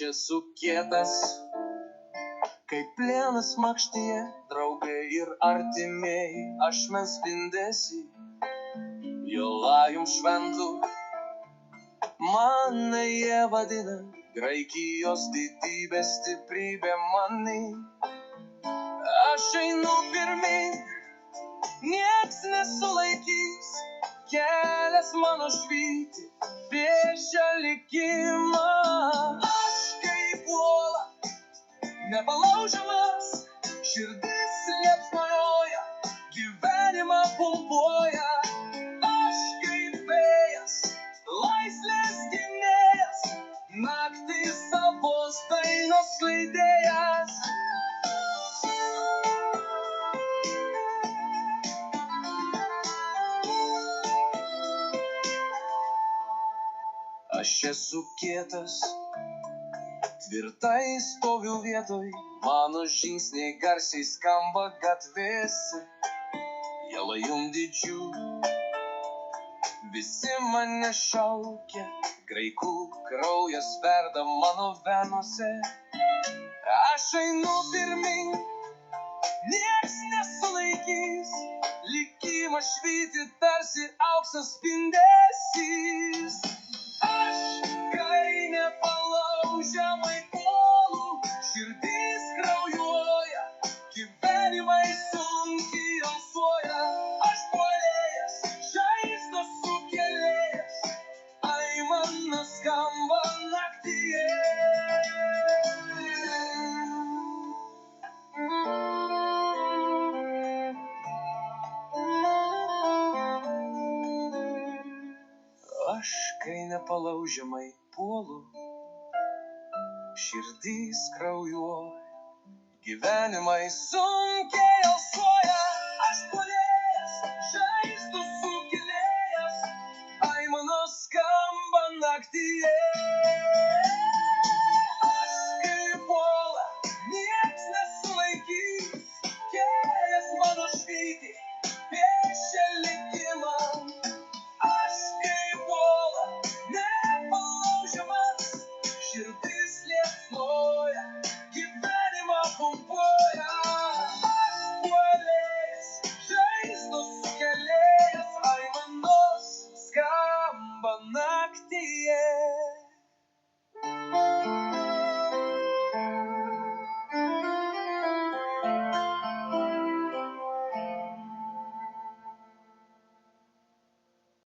esu kietas, kaip plienas makštyje, draugai ir artimieji, ašmens spindesį, jo lajum šventų. Mane jie vadina, Graikijos didybė stiprybė manį. Aš einu pirmin, nieks nesulaikys, kelias mano švyti, piešia likimą. Aš kaip uola, nepalaužiamas, širdis liepsnoja, gyvenimą pumpuoja. Aš kaip vėjas, laisvės gynėjas, naktį savos dainos leidėjas. Aš esu kietas, tvirtai stoviu vietoj, mano žingsniai garsiai skamba gatvėse. Jie lajum didžių, visi mane šaukia, graikų kraujas verda mano venose. Aš einu pirmin, nieks nesulaikys, likimas švyti tarsi auksas spindesys. Aš, kai nepalaužiamai puolu, širdis kraujuoja, gyvenimai sunkiai alsuoja. Aš puolėjas, žaizdos sukėlėjas, aimana skamba naktyje. Aš, kai nepalaužiamai puolu, širdis kraujuoja, gyvenimai sunkiai alsuoja.